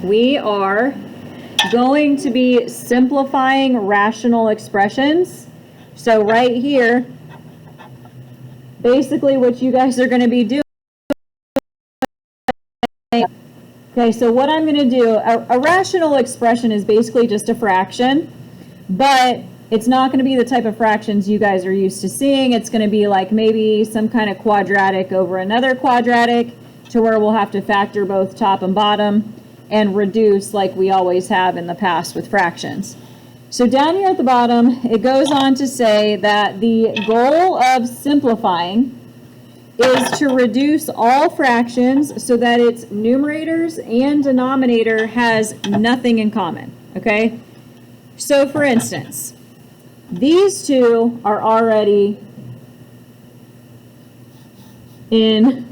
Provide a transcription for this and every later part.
we are going to be simplifying rational expressions. So right here, basically what you guys are going to be doing. Okay, so what I'm going to do, a rational expression is basically just a fraction, but it's not going to be the type of fractions you guys are used to seeing. It's going to be like maybe some kind of quadratic over another quadratic, to where we'll have to factor both top and bottom and reduce like we always have in the past with fractions. So down here at the bottom, it goes on to say that the goal of simplifying is to reduce all fractions so that its numerators and denominator has nothing in common, okay? So for instance, these two are already in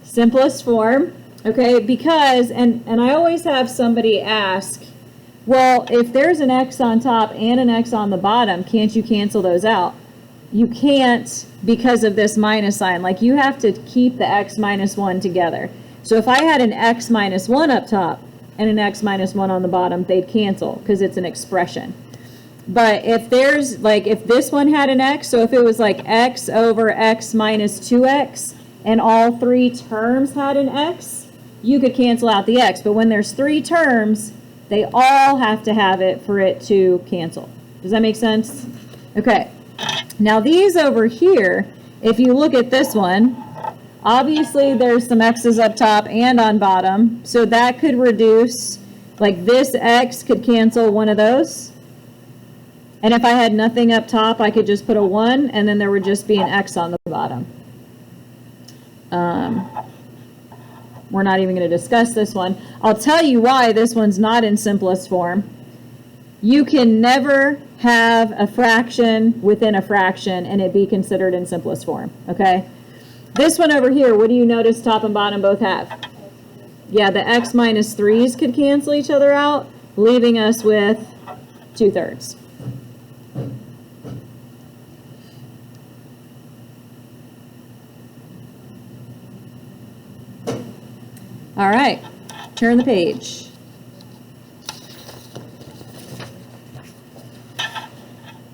simplest form, okay? Because, and I always have somebody ask, well, if there's an x on top and an x on the bottom, can't you cancel those out? You can't, because of this minus sign. Like, you have to keep the x minus 1 together. So if I had an x minus 1 up top and an x minus 1 on the bottom, they'd cancel because it's an expression. But if there's, like, if this one had an x, so if it was like x over x minus 2x, and all three terms had an x, you could cancel out the x. But when there's three terms, they all have to have it for it to cancel. Does that make sense? Okay. Now these over here, if you look at this one, obviously there's some x's up top and on bottom, so that could reduce, like this x could cancel one of those. And if I had nothing up top, I could just put a 1, and then there would just be an x on the bottom. We're not even going to discuss this one. I'll tell you why this one's not in simplest form. You can never have a fraction within a fraction and it be considered in simplest form, okay? This one over here, what do you notice top and bottom both have? Yeah, the x minus 3's could cancel each other out, leaving us with 2/3. All right, turn the page.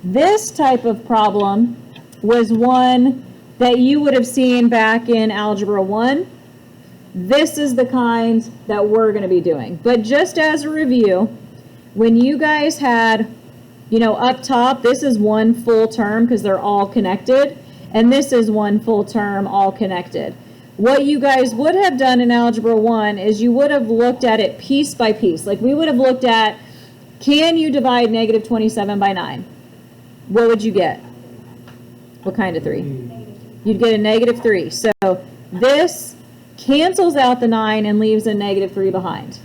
This type of problem was one that you would have seen back in Algebra 1. This is the kind that we're going to be doing. But just as a review, when you guys had, you know, up top, this is one full term because they're all connected, and this is one full term all connected. What you guys would have done in Algebra 1 is you would have looked at it piece by piece. Like we would have looked at, can you divide negative 27 by 9? What would you get? What kind of 3? You'd get a negative 3. So this cancels out the 9 and leaves a negative 3 behind.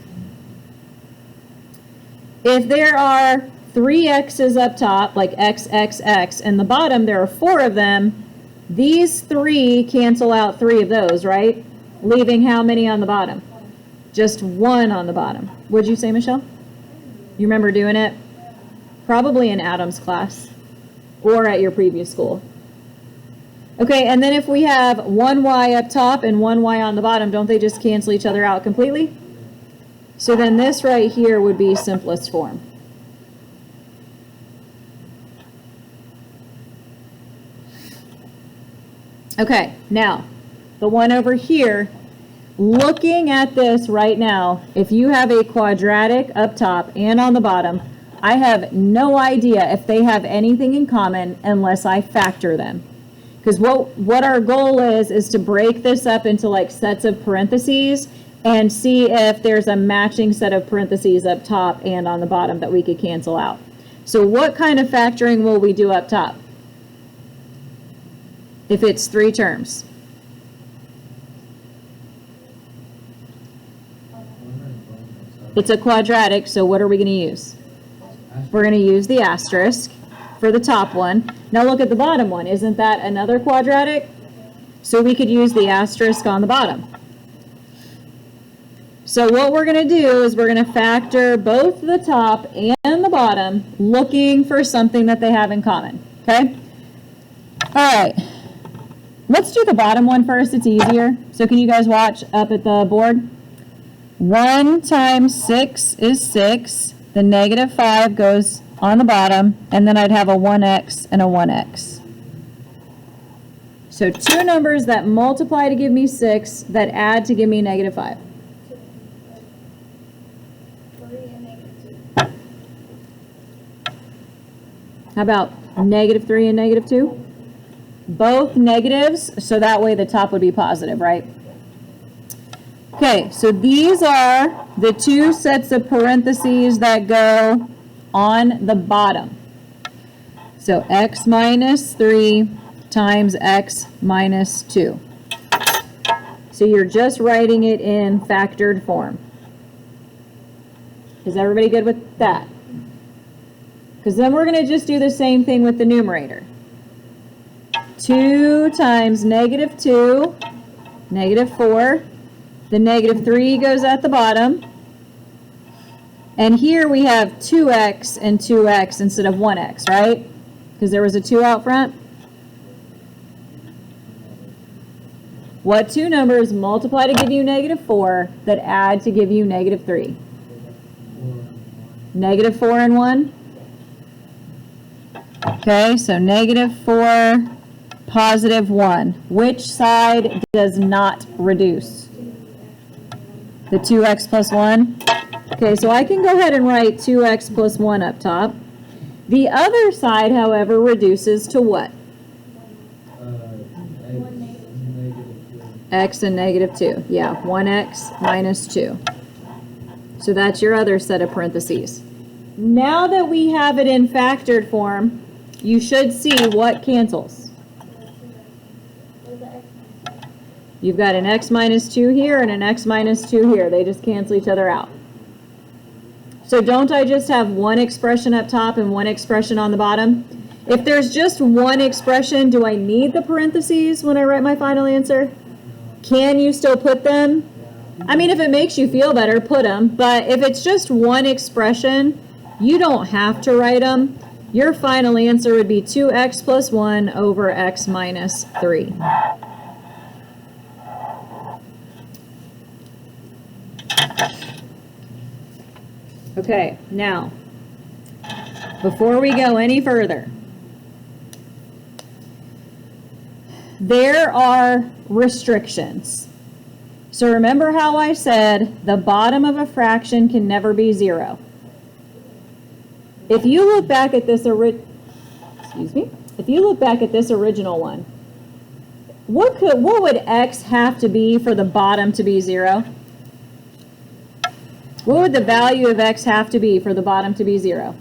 If there are 3 x's up top, like x, x, x, and the bottom there are 4 of them, these 3 cancel out 3 of those, right? Leaving how many on the bottom? Just 1 on the bottom. What'd you say, Michelle? You remember doing it? Probably in Adam's class or at your previous school. Okay, and then if we have 1 y up top and 1 y on the bottom, don't they just cancel each other out completely? So then this right here would be simplest form. Okay, now, the one over here, looking at this right now, if you have a quadratic up top and on the bottom, I have no idea if they have anything in common unless I factor them. Because what our goal is to break this up into like sets of parentheses and see if there's a matching set of parentheses up top and on the bottom that we could cancel out. So what kind of factoring will we do up top? If it's 3 terms. It's a quadratic, so what are we going to use? We're going to use the asterisk for the top one. Now look at the bottom one. Isn't that another quadratic? So we could use the asterisk on the bottom. So what we're going to do is we're going to factor both the top and the bottom, looking for something that they have in common. Okay? All right. Let's do the bottom one first. It's easier. So can you guys watch up at the board? 1 times 6 is 6. The negative 5 goes on the bottom, and then I'd have a 1x and a 1x. So two numbers that multiply to give me 6, that add to give me negative 5. 3 and negative 2. How about negative 3 and negative 2? Both negatives, so that way the top would be positive, right? Okay, so these are the two sets of parentheses that go on the bottom. So x minus 3 times x minus 2. So you're just writing it in factored form. Is everybody good with that? Because then we're going to just do the same thing with the numerator. 2 times negative 2, negative 4. The negative 3 goes at the bottom. And here we have 2x and 2x instead of 1x, right? Because there was a 2 out front. What two numbers multiply to give you negative 4 that add to give you negative 3? Negative 4 and 1? Okay, so negative 4, positive 1. Which side does not reduce? The 2x plus 1? Okay, so I can go ahead and write 2x plus 1 up top. The other side, however, reduces to what? X and negative 2. Yeah, 1x minus 2. So that's your other set of parentheses. Now that we have it in factored form, you should see what cancels. You've got an x minus 2 here and an x minus 2 here. They just cancel each other out. So don't I just have one expression up top and one expression on the bottom? If there's just one expression, do I need the parentheses when I write my final answer? Can you still put them? I mean, if it makes you feel better, put them. But if it's just one expression, you don't have to write them. Your final answer would be 2x plus 1 over x minus 3. Okay, now, before we go any further, there are restrictions. So remember how I said the bottom of a fraction can never be 0. If you look back at this original one, what would x have to be for the bottom to be 0? What would the value of x have to be for the bottom to be 0?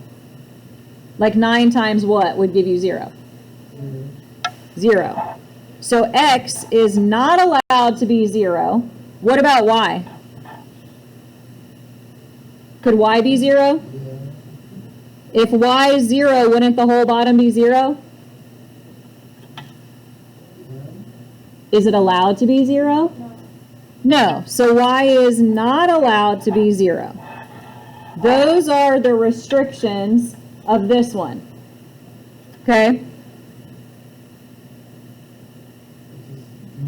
Like 9 times what would give you 0? 0. So x is not allowed to be 0. What about y? Could y be 0? If y is 0, wouldn't the whole bottom be 0? Is it allowed to be 0? No. So y is not allowed to be 0. Those are the restrictions of this one. Okay?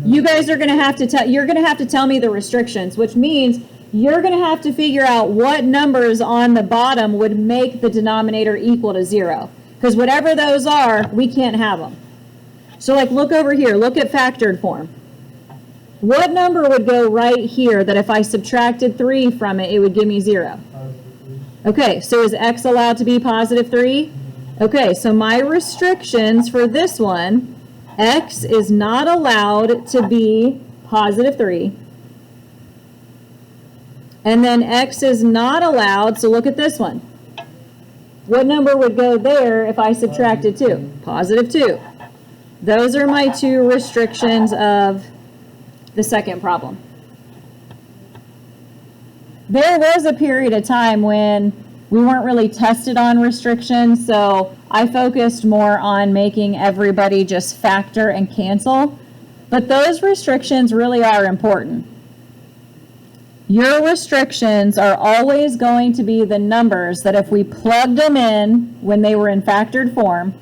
You guys are going to have to you're going to have to tell me the restrictions, which means you're going to have to figure out what numbers on the bottom would make the denominator equal to 0. Because whatever those are, we can't have them. So like look over here, look at factored form. What number would go right here that if I subtracted 3 from it, it would give me 0? Okay, so is x allowed to be positive 3? Okay, so my restrictions for this one, x is not allowed to be positive 3. And then x is not allowed, so look at this one. What number would go there if I subtracted 2? Positive 2. Those are my two restrictions of the second problem. There was a period of time when we weren't really tested on restrictions, so I focused more on making everybody just factor and cancel. But those restrictions really are important. Your restrictions are always going to be the numbers that if we plugged them in when they were in factored form,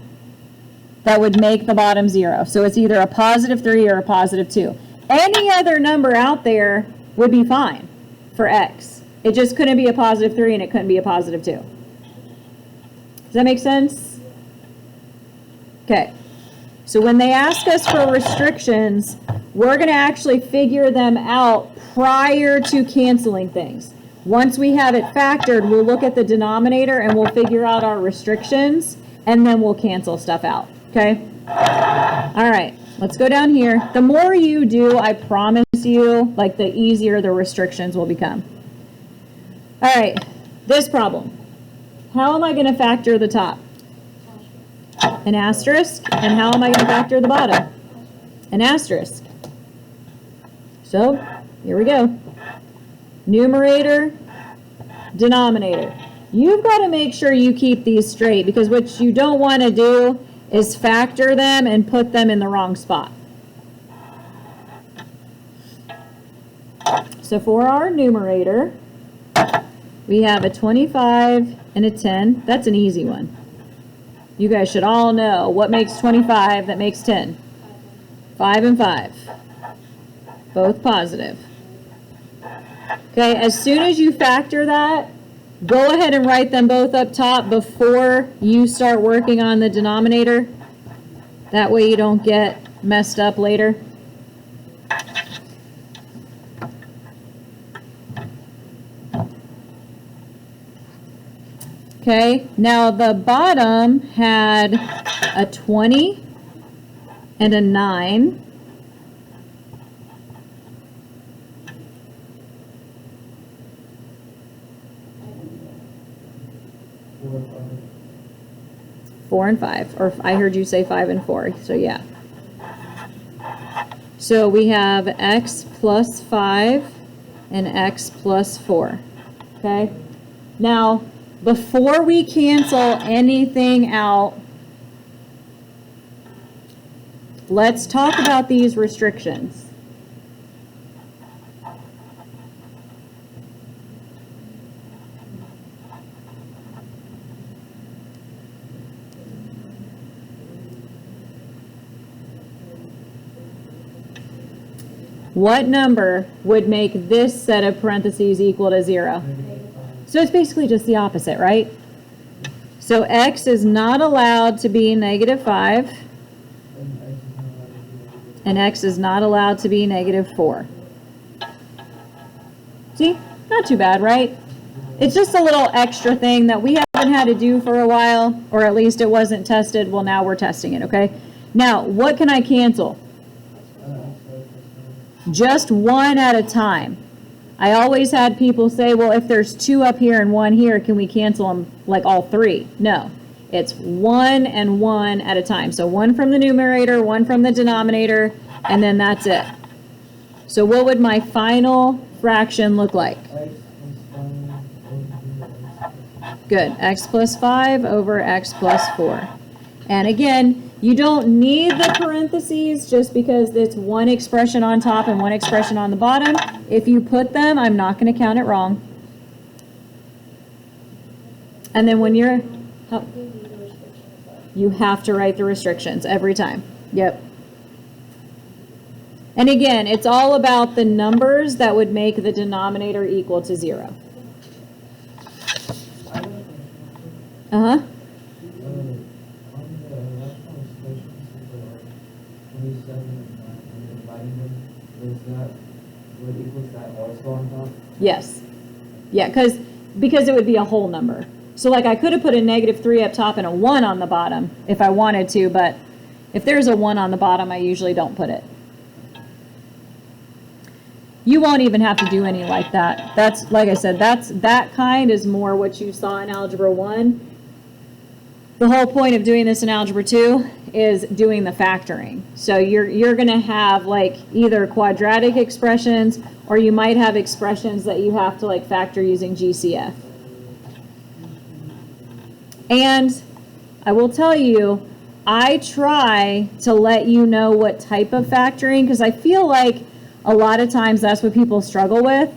that would make the bottom 0. So it's either a positive 3 or a positive 2. Any other number out there would be fine. for x. It just couldn't be a positive 3 and it couldn't be a positive 2. Does that make sense? Okay. So when they ask us for restrictions, we're going to actually figure them out prior to canceling things. Once we have it factored, we'll look at the denominator and we'll figure out our restrictions, and then we'll cancel stuff out, okay? All right, let's go down here. The more you do, I promise you, like the easier the restrictions will become. All right, this problem. How am I going to factor the top? An asterisk. And how am I going to factor the bottom? An asterisk. So, here we go. Numerator, denominator. You've got to make sure you keep these straight, because what you don't want to do is factor them and put them in the wrong spot. So for our numerator, we have a 25 and a 10. That's an easy one. You guys should all know what makes 25 that makes 10. 5 and 5. Both positive. Okay, as soon as you factor that, go ahead and write them both up top before you start working on the denominator. That way you don't get messed up later. Okay, now the bottom had a 20 and a 9. Four and 5, or I heard you say 5 and 4, so yeah. So we have x plus 5 and x plus 4, okay? Now, before we cancel anything out, let's talk about these restrictions. What number would make this set of parentheses equal to 0? So it's basically just the opposite, right? So x is not allowed to be negative 5, and x is not allowed to be negative 4. See? Not too bad, right? It's just a little extra thing that we haven't had to do for a while, or at least it wasn't tested. Well, now we're testing it, okay? Now, what can I cancel? Just one at a time. I always had people say, well, if there's 2 up here and 1 here, can we cancel them like all 3? No, it's 1 and 1 at a time. So 1 from the numerator, 1 from the denominator, and then that's it. So what would my final fraction look like? Good, x plus 5 over x plus 4. And again, you don't need the parentheses just because it's one expression on top and one expression on the bottom. If you put them, I'm not going to count it wrong. And then when you're, you have to write the restrictions every time. Yep. And again, it's all about the numbers that would make the denominator equal to 0. Uh-huh. Yes. Yeah, because it would be a whole number. So like I could have put a negative 3 up top and a 1 on the bottom if I wanted to, but if there's a 1 on the bottom, I usually don't put it. You won't even have to do any like that. That's, like I said, that kind is more what you saw in Algebra 1. The whole point of doing this in Algebra 2 is doing the factoring. So you're going to have like either quadratic expressions, or you might have expressions that you have to like factor using GCF. And I will tell you, I try to let you know what type of factoring, because I feel like a lot of times that's what people struggle with.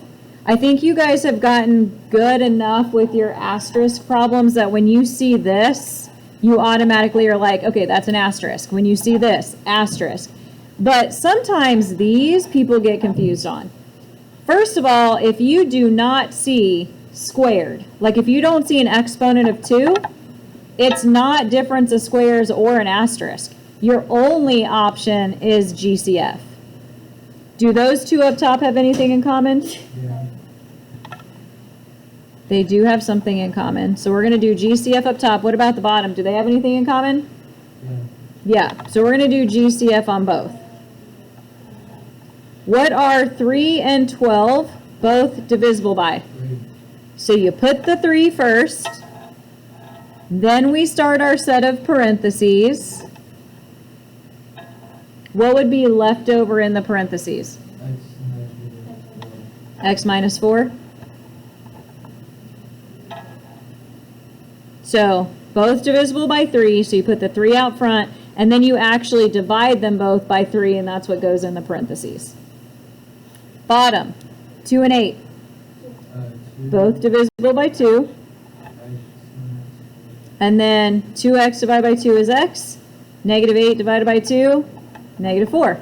I think you guys have gotten good enough with your asterisk problems that when you see this, you automatically are like, okay, that's an asterisk. When you see this, asterisk. But sometimes these people get confused on. First of all, if you do not see squared, like if you don't see an exponent of 2, it's not difference of squares or an asterisk. Your only option is GCF. Do those two up top have anything in common? Yeah. They do have something in common. So we're going to do GCF up top. What about the bottom? Do they have anything in common? Yeah. Yeah. So we're going to do GCF on both. What are 3 and 12 both divisible by? 3. So you put the 3 first. Then we start our set of parentheses. What would be left over in the parentheses? X minus 4. So both divisible by 3, so you put the 3 out front, and then you actually divide them both by 3, and that's what goes in the parentheses. Bottom, 2 and 8. Both divisible by 2. And then 2x divided by 2 is x. Negative 8 divided by 2, negative 4.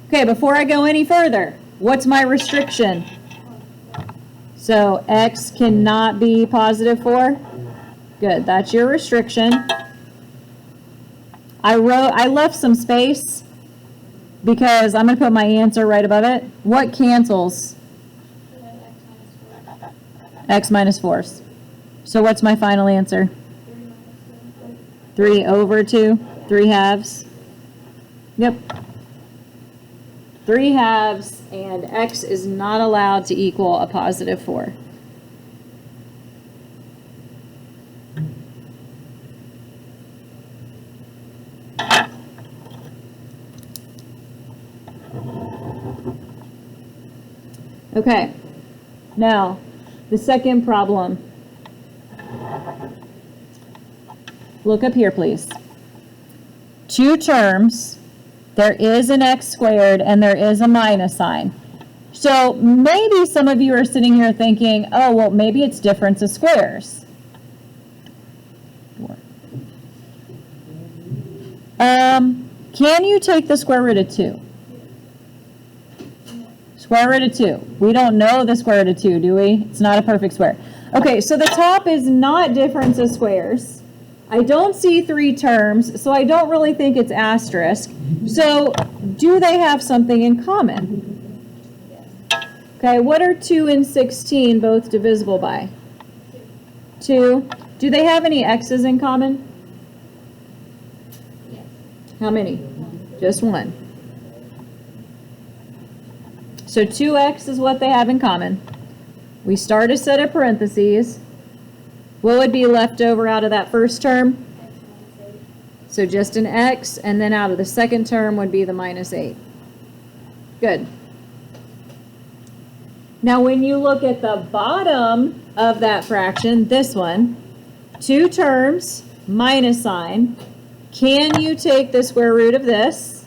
Okay, before I go any further, what's my restriction? So x cannot be positive 4. Good, that's your restriction. I left some space because I'm going to put my answer right above it. What cancels? X minus 4s. So what's my final answer? 3 over 2, 3 halves. Yep. 3 halves, and x is not allowed to equal a positive 4. Okay, now the second problem. Look up here, please. 2 terms, there is an x squared and there is a minus sign. So maybe some of you are sitting here thinking, oh, well, maybe it's difference of squares. Can you take the square root of 2? Square root of 2. We don't know the square root of 2, do we? It's not a perfect square. Okay, so the top is not difference of squares. I don't see 3 terms, so I don't really think it's asterisk. So do they have something in common? Okay, what are 2 and 16 both divisible by? 2. Do they have any x's in common? How many? Just 1. So 2x is what they have in common. We start a set of parentheses. What would be left over out of that first term? So just an x, and then out of the second term would be the minus 8. Good. Now when you look at the bottom of that fraction, this one, 2 terms, minus sign. Can you take the square root of this?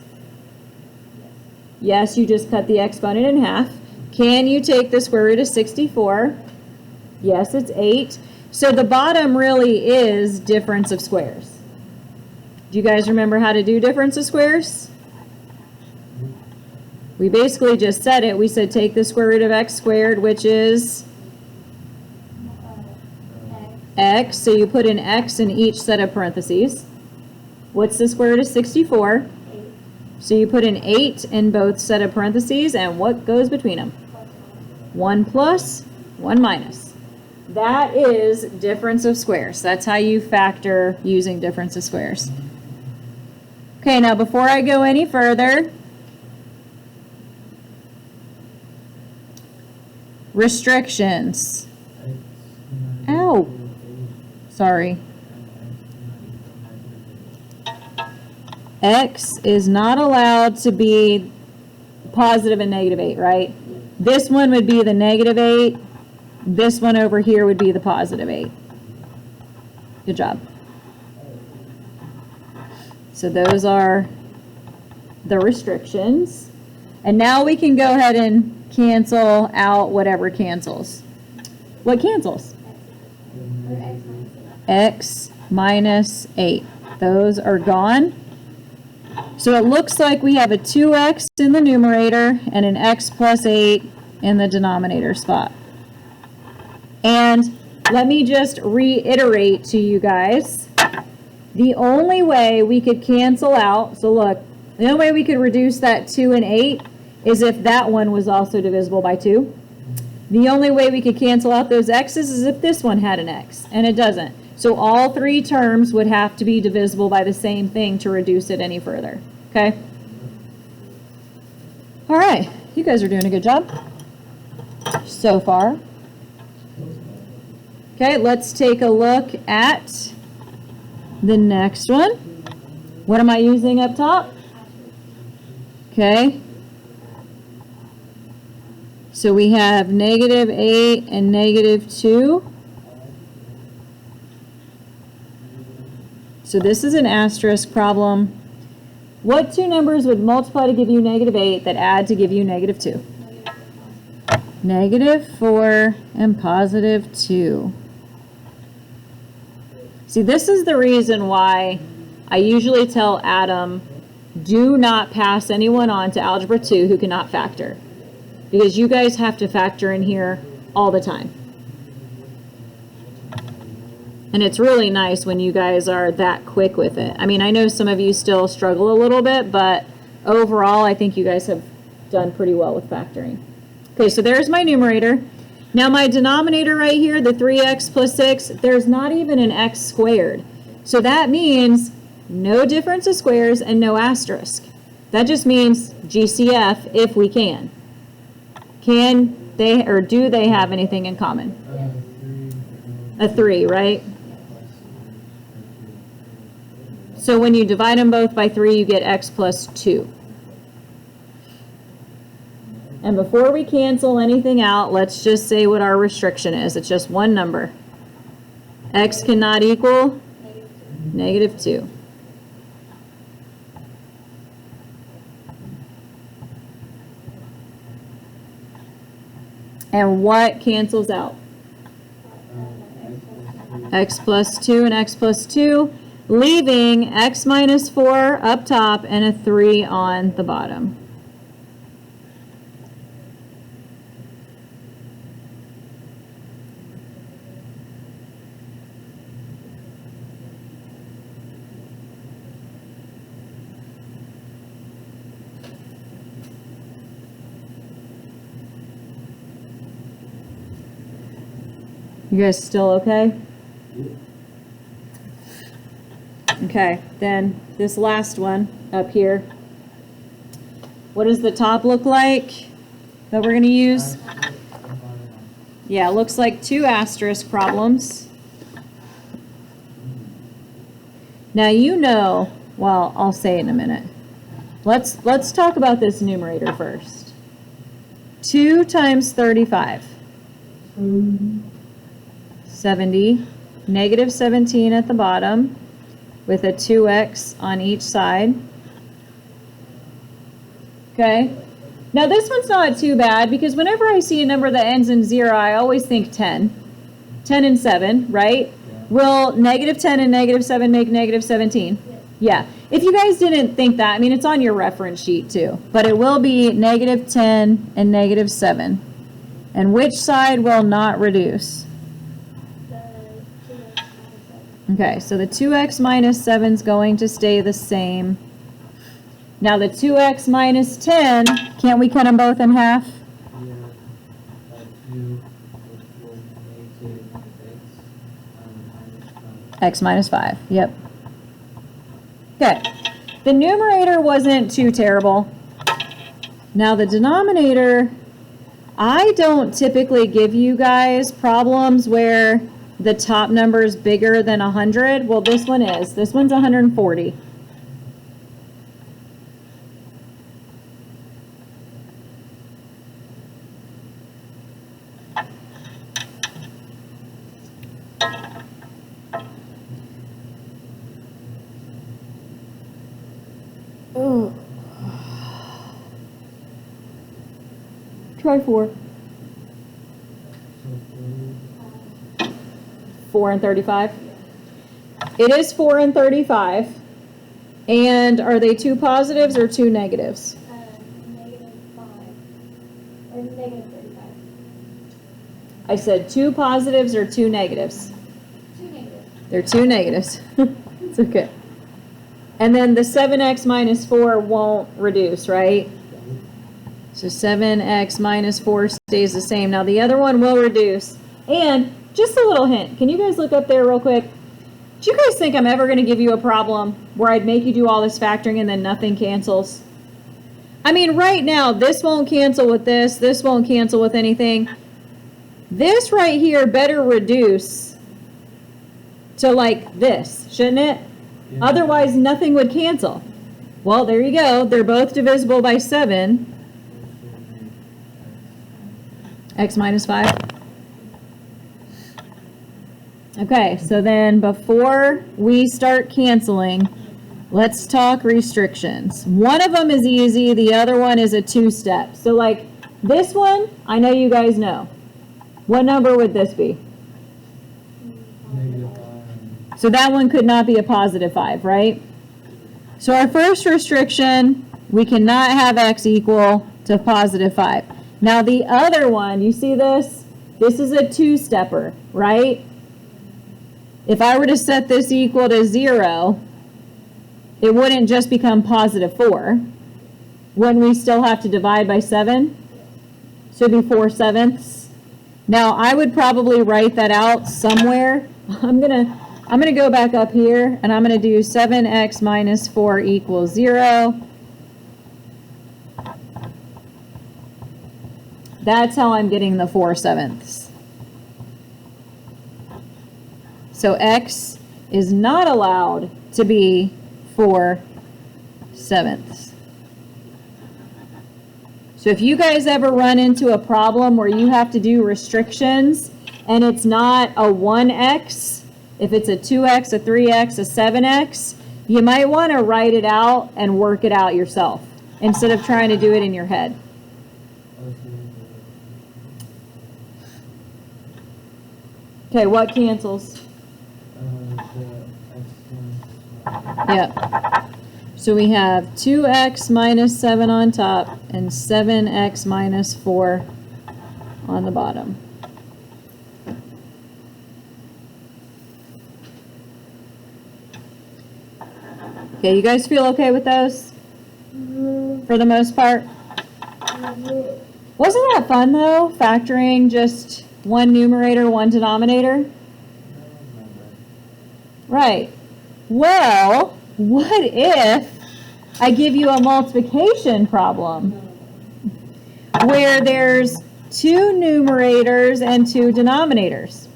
Yes, you just cut the exponent in half. Can you take the square root of 64? Yes, it's 8. So the bottom really is difference of squares. Do you guys remember how to do difference of squares? We basically just said it. We said take the square root of x squared, which is x. So you put an x in each set of parentheses. What's the square root of 64? 8. So you put an 8 in both set of parentheses, and what goes between them? 1 plus, 1 minus. That is difference of squares. That's how you factor using difference of squares. Okay, now before I go any further, restrictions. Ow. Sorry. X is not allowed to be positive and negative 8, right? This one would be the negative 8. This one over here would be the positive 8. Good job. So those are the restrictions. And now we can go ahead and cancel out whatever cancels. What cancels? X minus 8. Those are gone. So it looks like we have a 2x in the numerator and an x plus 8 in the denominator spot. And let me just reiterate to you guys, the only way we could cancel out, so look, the only way we could reduce that 2 and 8 is if that one was also divisible by 2. The only way we could cancel out those x's is if this one had an x, and it doesn't. So all three terms would have to be divisible by the same thing to reduce it any further, okay? All right, you guys are doing a good job so far. Okay, let's take a look at the next one. What am I using up top? Okay. So we have -8 and -2. So this is an asterisk problem. What two numbers would multiply to give you -8 that add to give you -2? -4 and +2. See, this is the reason why I usually tell Adam, do not pass anyone on to Algebra 2 who cannot factor. Because you guys have to factor in here all the time. And it's really nice when you guys are that quick with it. I mean, I know some of you still struggle a little bit, but overall, I think you guys have done pretty well with factoring. Okay, so there's my numerator. Now my denominator right here, the 3x plus 6, there's not even an x squared. So that means no difference of squares and no asterisk. That just means GCF if we can. Can they, or do they have anything in common? A 3, right? So when you divide them both by 3, you get x plus 2. And before we cancel anything out, let's just say what our restriction is. It's just one number. X cannot equal -2. And what cancels out? X plus 2 and x plus 2, leaving x minus 4 up top and a 3 on the bottom. You guys still okay? Okay, then this last one up here. What does the top look like that we're going to use? Yeah, it looks like 2 asterisk problems. Now you know, well, I'll say it in a minute. Let's talk about this numerator first. 2 times 35. 70, -17 at the bottom with a 2x on each side. Okay, now this one's not too bad because whenever I see a number that ends in 0, I always think 10. 10 and 7, right? Will -10 and -7 make -17? Yeah. If you guys didn't think that, I mean, it's on your reference sheet too, but it will be -10 and -7. And which side will not reduce? Okay, so the 2x minus 7 is going to stay the same. Now the 2x minus 10, can't we cut them both in half? X minus 5, yep. Okay, the numerator wasn't too terrible. Now the denominator, I don't typically give you guys problems where the top number is bigger than 100. Well, this one is. This one's 140. Oh. Try 4. 4 and 35. It is 4 and 35. And are they 2 positives or 2 negatives? -5. Or negative 35. I said 2 positives or 2 negatives? 2 negatives. They're 2 negatives. It's okay. And then the 7x minus 4 won't reduce, right? So 7x minus 4 stays the same. Now the other one will reduce. And just a little hint. Can you guys look up there real quick? Do you guys think I'm ever going to give you a problem where I'd make you do all this factoring and then nothing cancels? I mean, right now, this won't cancel with this won't cancel with anything. This right here better reduce to like this, shouldn't it? Yeah. Otherwise, nothing would cancel. Well, there you go. They're both divisible by 7. X minus 5. Okay, so then before we start canceling, let's talk restrictions. One of them is easy, the other one is a 2-step. So like this one, I know you guys know. What number would this be? -5. So that one could not be a positive 5, right? So our first restriction, we cannot have x equal to positive 5. Now the other one, you see this? This is a 2-stepper, right? If I were to set this equal to 0, it wouldn't just become positive 4. Wouldn't we still have to divide by 7? So it'd be 4/7. Now I would probably write that out somewhere. I'm gonna go back up here and I'm gonna do 7x minus 4 equals 0. That's how I'm getting the 4/7. So x is not allowed to be 4/7. So if you guys ever run into a problem where you have to do restrictions and it's not a 1x, if it's a 2x, a 3x, a 7x, you might want to write it out and work it out yourself instead of trying to do it in your head. Okay, what cancels? Yep. So we have 2x minus 7 on top and 7x minus 4 on the bottom. Okay, you guys feel okay with those? For the most part? Wasn't that fun though, factoring just one numerator, one denominator? Right. Well, what if I give you a multiplication problem where there's 2 numerators and 2 denominators?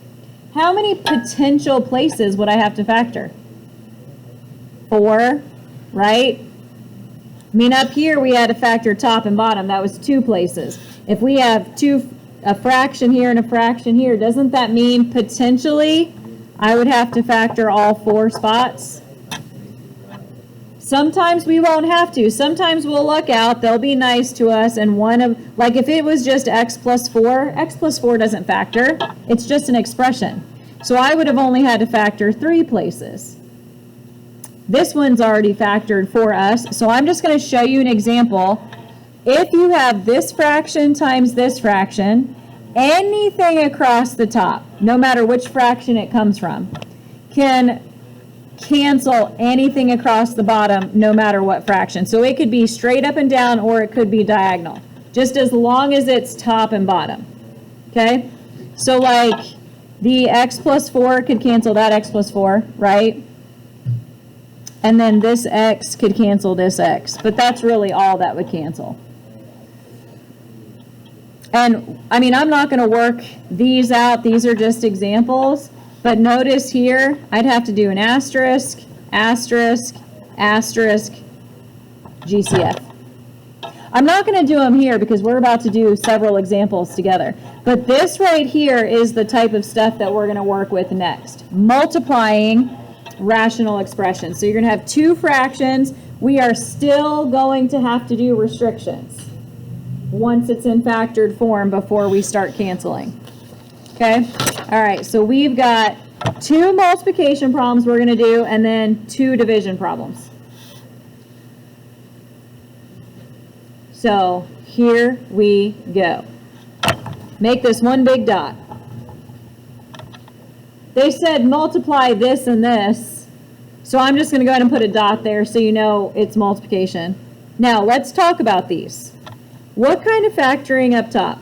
How many potential places would I have to factor? 4, right? I mean, up here we had to factor top and bottom. That was 2 places. If we have a fraction here and a fraction here, doesn't that mean potentially I would have to factor all 4 spots? Sometimes we won't have to. Sometimes we'll luck out. They'll be nice to us. And like if it was just x plus 4 doesn't factor. It's just an expression. So I would have only had to factor 3 places. This one's already factored for us. So I'm just going to show you an example. If you have this fraction times this fraction, anything across the top, no matter which fraction it comes from, can cancel anything across the bottom, no matter what fraction. So it could be straight up and down, or it could be diagonal, just as long as it's top and bottom. Okay? So like the x plus 4 could cancel that x plus 4, right? And then this x could cancel this x, but that's really all that would cancel. And I mean, I'm not going to work these out. These are just examples. But notice here, I'd have to do an asterisk, asterisk, asterisk, GCF. I'm not going to do them here because we're about to do several examples together. But this right here is the type of stuff that we're going to work with next. Multiplying rational expressions. So you're going to have 2 fractions. We are still going to have to do restrictions once it's in factored form before we start canceling. Okay? All right, so we've got 2 multiplication problems we're going to do, and then 2 division problems. So here we go. Make this one big dot. They said multiply this and this, so I'm just going to go ahead and put a dot there so you know it's multiplication. Now, let's talk about these. What kind of factoring up top?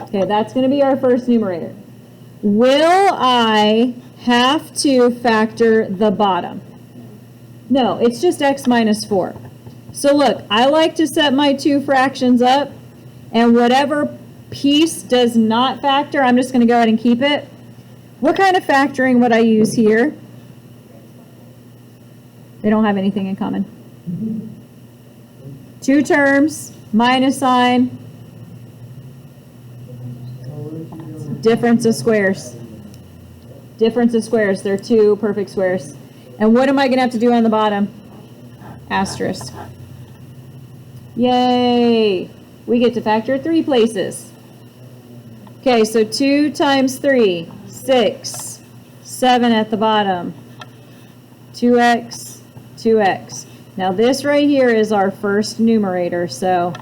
Okay, that's going to be our first numerator. Will I have to factor the bottom? No, it's just x minus 4. So look, I like to set my two fractions up, and whatever piece does not factor, I'm just going to go ahead and keep it. What kind of factoring would I use here? They don't have anything in common. Two terms, minus sign, difference of squares. Difference of squares, they're two perfect squares. And what am I going to have to do on the bottom? Asterisk. Yay! We get to factor 3 places. Okay, so 2 times 3, 6, 7 at the bottom, 2x, 2x. Now this right here is our first numerator, so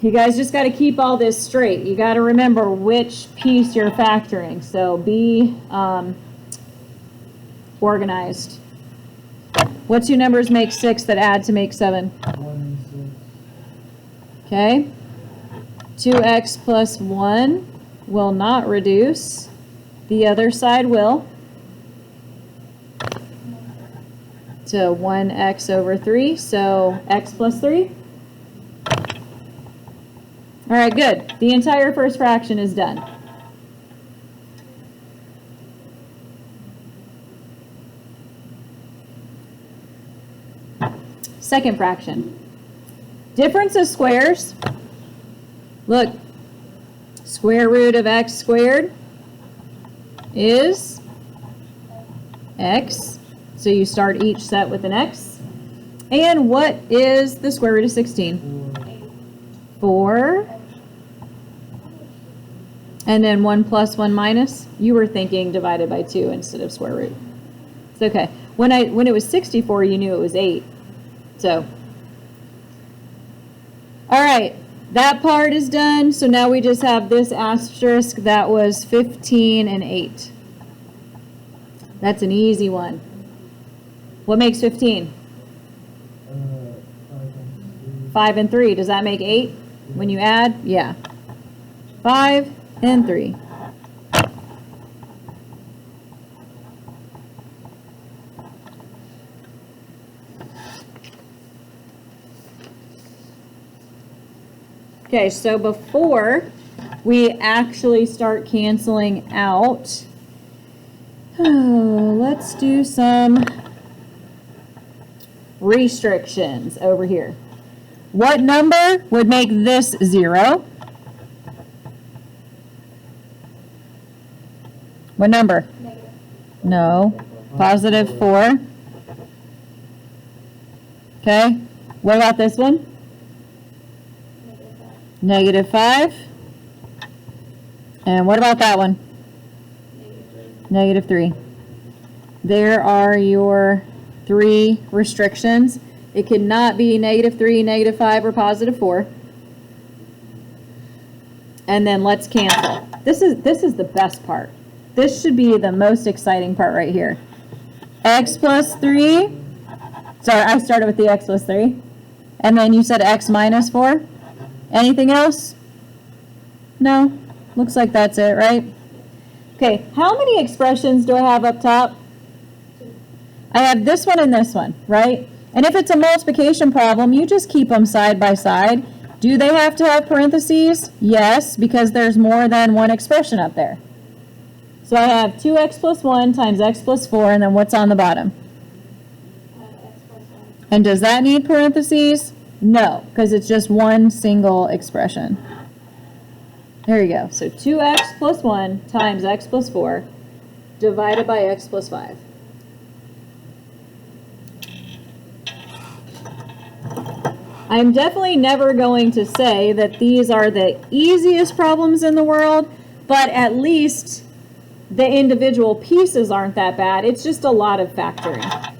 you guys just got to keep all this straight. You got to remember which piece you're factoring, so be organized. What two numbers make 6 that add to make 7? 1 and 6. Okay. 2x plus 1 will not reduce. The other side will. To 1x over 3, so x plus 3. All right, good. The entire first fraction is done. Second fraction. Difference of squares. Look, square root of x squared is x. So you start each set with an x. And what is the square root of 16? 4. And then 1 plus 1 minus. You were thinking divided by 2 instead of square root. It's okay. When it was 64, you knew it was 8. So, all right, that part is done. So now we just have this asterisk. That was 15 and 8. That's an easy one. What makes 15? 5 and 3. Does that make 8 when you add? Yeah. 5 and 3. Okay, so before we actually start canceling out, let's do some restrictions over here. What number would make this 0? What number? Negative. No. Positive 4. Okay. What about this one? Negative 5. -5. And what about that one? Negative 3. -3. There are your 3 restrictions. It cannot be -3, -5, or +4. And then let's cancel. This is the best part. This should be the most exciting part right here. X plus 3. Sorry, I started with the x plus 3. And then you said x minus 4. Anything else? No? Looks like that's it, right? Okay, how many expressions do I have up top? I have this one and this one, right? And if it's a multiplication problem, you just keep them side by side. Do they have to have parentheses? Yes, because there's more than one expression up there. So I have 2x plus 1 times x plus 4, and then what's on the bottom? X plus 1. And does that need parentheses? No, because it's just one single expression. There you go. So 2x plus 1 times x plus 4 divided by x plus 5. I'm definitely never going to say that these are the easiest problems in the world, but at least the individual pieces aren't that bad. It's just a lot of factoring.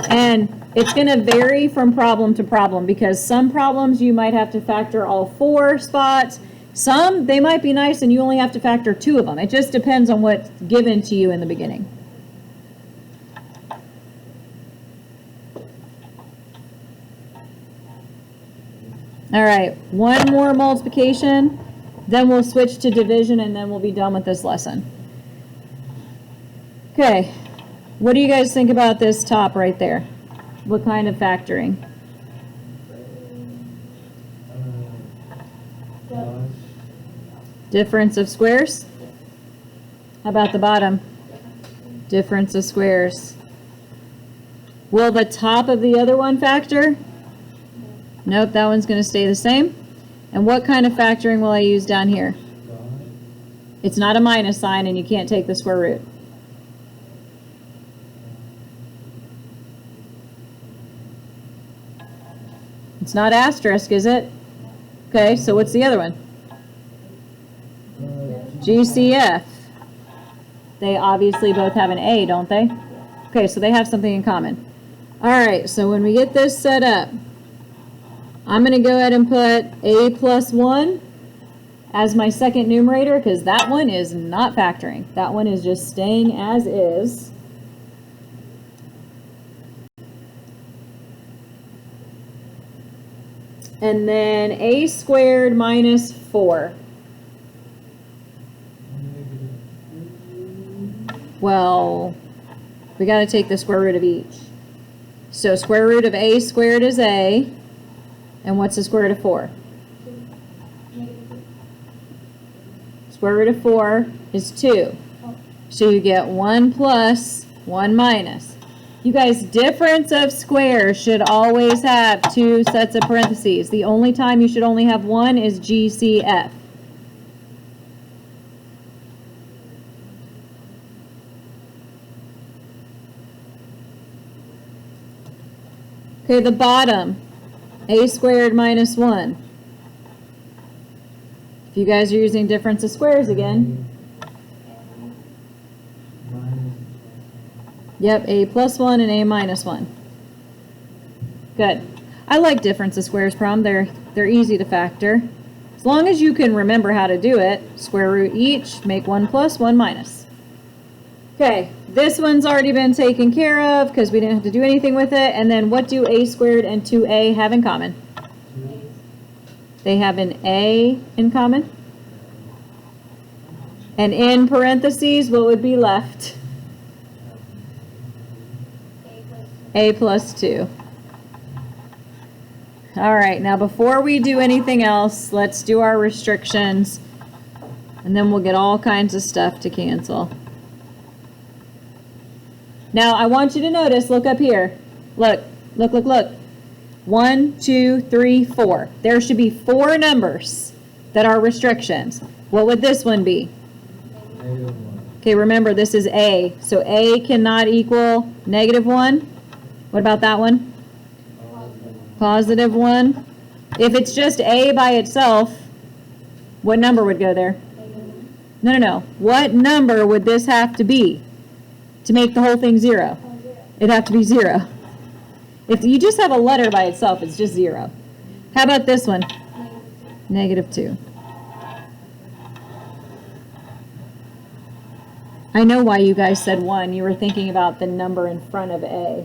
And It's going to vary from problem to problem because some problems you might have to factor all 4 spots. Some, they might be nice and you only have to factor 2 of them. It just depends on what's given to you in the beginning. All right, one more multiplication, then we'll switch to division and then we'll be done with this lesson. Okay, what do you guys think about this top right there? What kind of factoring? Difference of squares? How about the bottom? Difference of squares. Will the top of the other one factor? Nope, that one's going to stay the same. And what kind of factoring will I use down here? It's not a minus sign and you can't take the square root. It's not asterisk, is it? Okay, so what's the other one? GCF. They obviously both have an A, don't they? Okay, so they have something in common. All right, so when we get this set up, I'm going to go ahead and put A plus 1 as my second numerator because that one is not factoring. That one is just staying as is. And then A squared minus 4. Well, we got to take the square root of each. So square root of A squared is A. And what's the square root of 4? Square root of 4 is 2. So you get 1 plus, 1 minus. You guys, difference of squares should always have 2 sets of parentheses. The only time you should only have 1 is GCF. Okay, the bottom. A squared minus 1. If you guys are using difference of squares again. Yep, A plus 1 and A minus 1. Good. I like difference of squares problem. They're easy to factor. As long as you can remember how to do it, square root each, make 1 plus, 1 minus. Okay, this one's already been taken care of because we didn't have to do anything with it. And then what do A squared and 2A have in common? They have an A in common. And in parentheses, what would be left? A plus 2. All right, now before we do anything else, let's do our restrictions. And then we'll get all kinds of stuff to cancel. Now, I want you to notice, look up here. Look, look, look, look. 1, 2, 3, 4. There should be 4 numbers that are restrictions. What would this one be? Okay, remember, this is A. So A cannot equal -1. What about that one? +1. If it's just A by itself, what number would go there? No, no, no. What number would this have to be to make the whole thing 0? It'd have to be 0. If you just have a letter by itself, it's just 0. How about this one? -2. I know why you guys said 1. You were thinking about the number in front of A.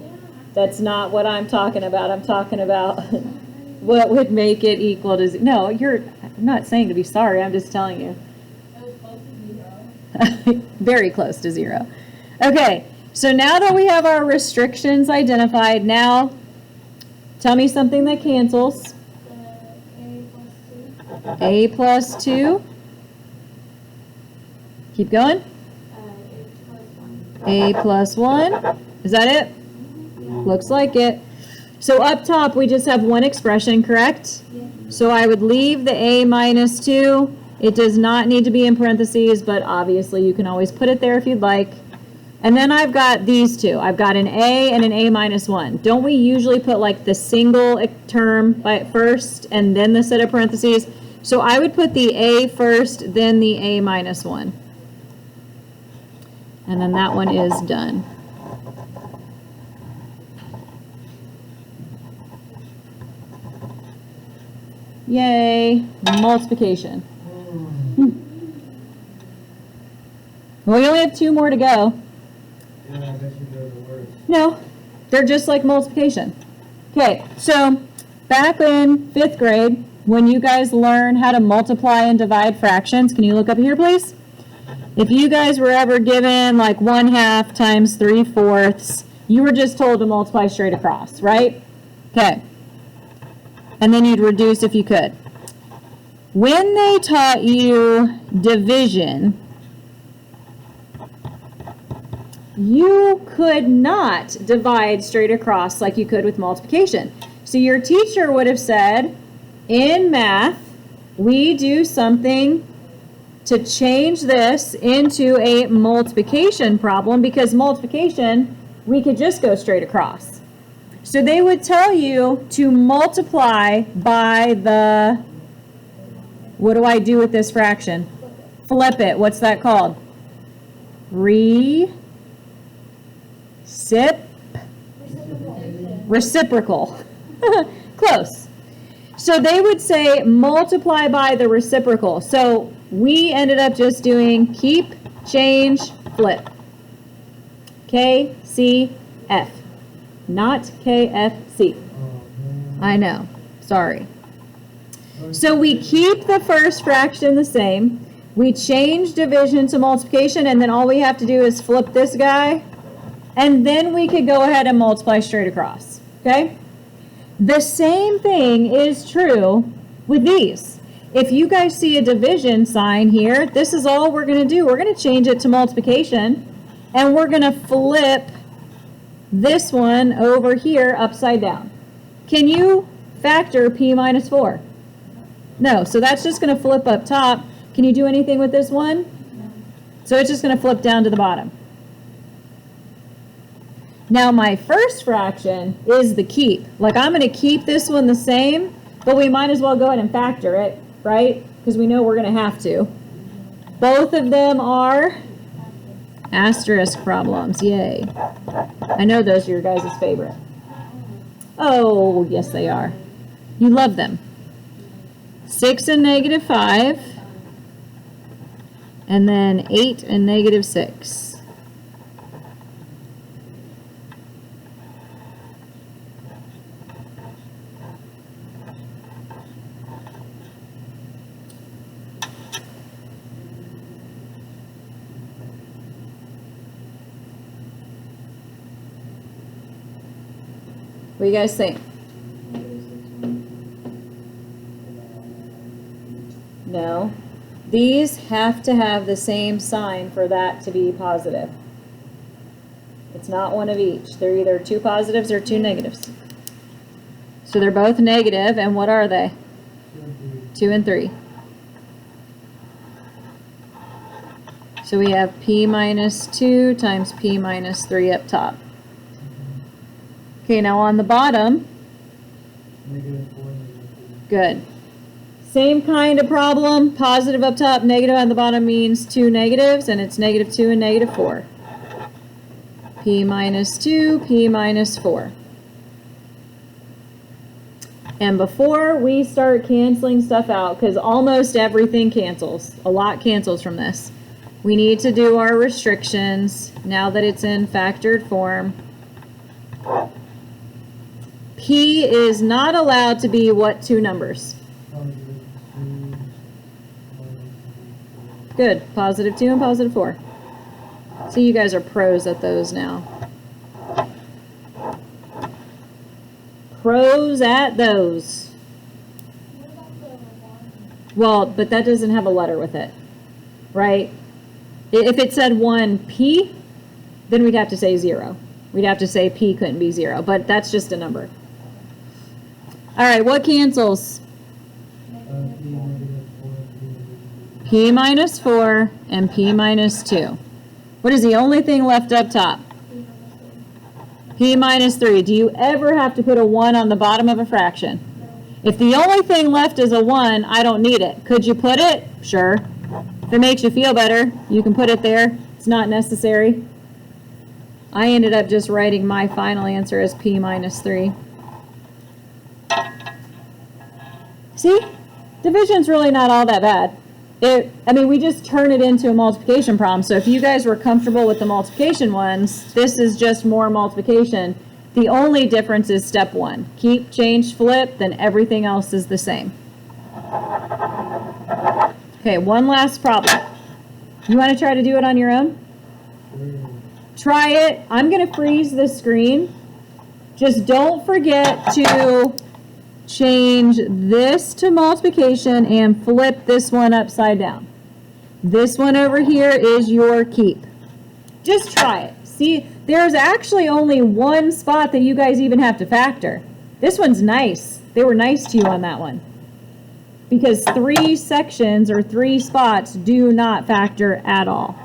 That's not what I'm talking about. I'm talking about what would make it equal to 0. No, I'm not saying to be sorry. I'm just telling you. Very close to 0. Okay, so now that we have our restrictions identified, now tell me something that cancels. A plus 2. Keep going. A plus 1. Is that it? Looks like it. So up top, we just have one expression, correct? So I would leave the A minus 2. It does not need to be in parentheses, but obviously you can always put it there if you'd like. And then I've got these two. I've got an A and an A minus 1. Don't we usually put like the single term by first and then the set of parentheses? So I would put the A first, then the A minus 1. And then that one is done. Yay, multiplication. Hmm. Well, we only have 2 more to go. Yeah, I bet you they're the worst. No, they're just like multiplication. Okay, so back in 5th grade, when you guys learn how to multiply and divide fractions, can you look up here, please? If you guys were ever given like 1/2 times 3/4, you were just told to multiply straight across, right? Okay. And then you'd reduce if you could. When they taught you division, you could not divide straight across like you could with multiplication. So your teacher would have said, in math, we do something to change this into a multiplication problem, because multiplication, we could just go straight across. So they would tell you to multiply by the, what do I do with this fraction? Flip it. What's that called? Reciprocal. Close. So they would say multiply by the reciprocal. So we ended up just doing keep, change, flip. K, C, F. Not K, F, C. Oh, man. I know. Sorry. So we keep the first fraction the same. We change division to multiplication, and then all we have to do is flip this guy. And then we could go ahead and multiply straight across. Okay? The same thing is true with these. If you guys see a division sign here, this is all we're going to do. We're going to change it to multiplication, and we're going to flip this one over here upside down. Can you factor p minus 4? No, so that's just going to flip up top. Can you do anything with this one? So it's just going to flip down to the bottom. Now my first fraction is the keep. Like I'm going to keep this one the same, but we might as well go ahead and factor it, right? Because we know we're going to have to. Both of them are asterisk problems. Yay. I know those are your guys' favorite. Oh, yes they are. You love them. 6 and negative 5. And then 8 and negative 6. What do you guys think? No. These have to have the same sign for that to be positive. It's not one of each. They're either 2 positives or 2 negatives. So they're both negative, and what are they? 2 and 3. So we have p minus 2 times p minus 3 up top. Okay, now on the bottom, -4, -4. good. Same kind of problem, positive up top, negative on the bottom means 2 negatives, and it's negative 2 and negative 4. P minus 2, P minus 4. And before we start canceling stuff out, because almost everything cancels, a lot cancels from this, we need to do our restrictions now that it's in factored form. P is not allowed to be what 2 numbers? Good. Positive 2 and positive 4. So you guys are pros at those now. Pros at those. Well, but that doesn't have a letter with it, right? If it said 1P, then we'd have to say 0. We'd have to say P couldn't be 0, but that's just a number. All right, what cancels? P minus 4 and P minus 2. What is the only thing left up top? P minus 3. Do you ever have to put a 1 on the bottom of a fraction? If the only thing left is a 1, I don't need it. Could you put it? Sure. If it makes you feel better, you can put it there. It's not necessary. I ended up just writing my final answer as P minus 3. See? Division's really not all that bad. We just turn it into a multiplication problem. So if you guys were comfortable with the multiplication ones, this is just more multiplication. The only difference is step 1. Keep, change, flip, then everything else is the same. Okay, one last problem. You want to try to do it on your own? Try it. I'm going to freeze the screen. Just don't forget to change this to multiplication and flip this one upside down. This one over here is your keep. Just try it. See, there's actually only one spot that you guys even have to factor. This one's nice. They were nice to you on that one. Because 3 sections or 3 spots do not factor at all.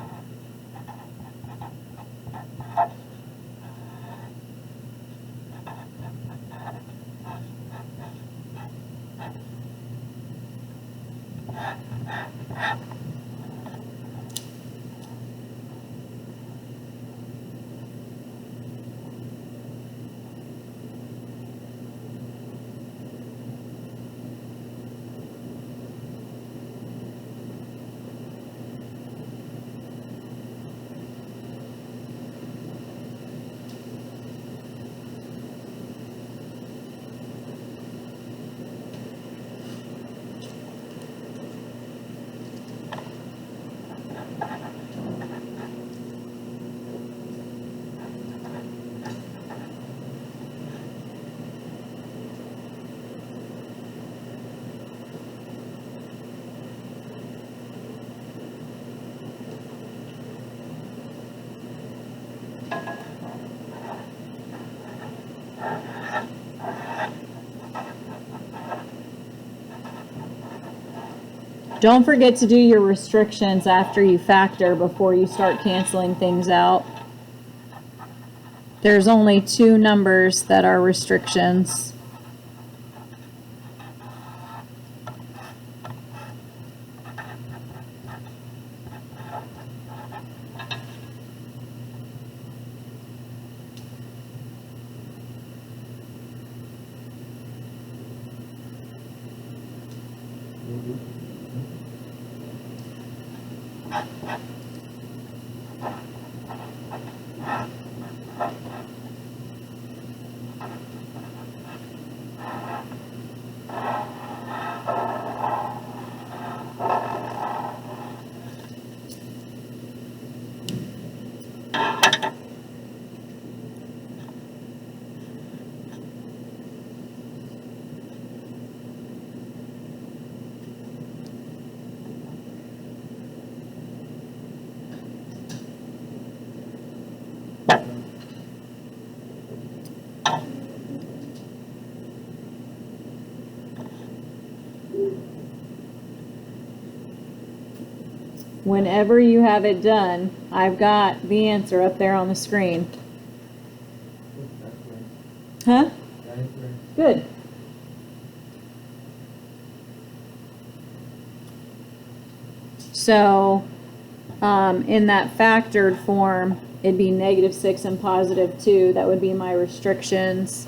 Don't forget to do your restrictions after you factor before you start canceling things out. There's only 2 numbers that are restrictions. Whenever you have it done, I've got the answer up there on the screen. Huh? Good. So, in that factored form, it'd be -6 and +2. That would be my restrictions.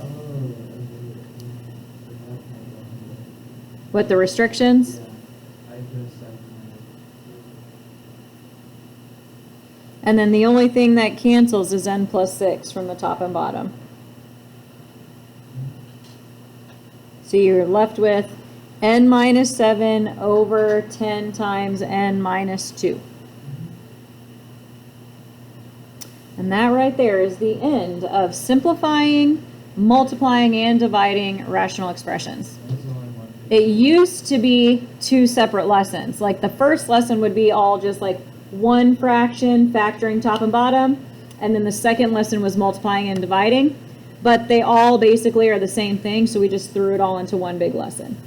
What, the restrictions? And then the only thing that cancels is n plus 6 from the top and bottom. So you're left with n minus 7 over 10 times n minus 2. And that right there is the end of simplifying, multiplying, and dividing rational expressions. It used to be 2 separate lessons. Like the first lesson would be all just like one fraction, factoring top and bottom, and then the second lesson was multiplying and dividing. But they all basically are the same thing, so we just threw it all into one big lesson.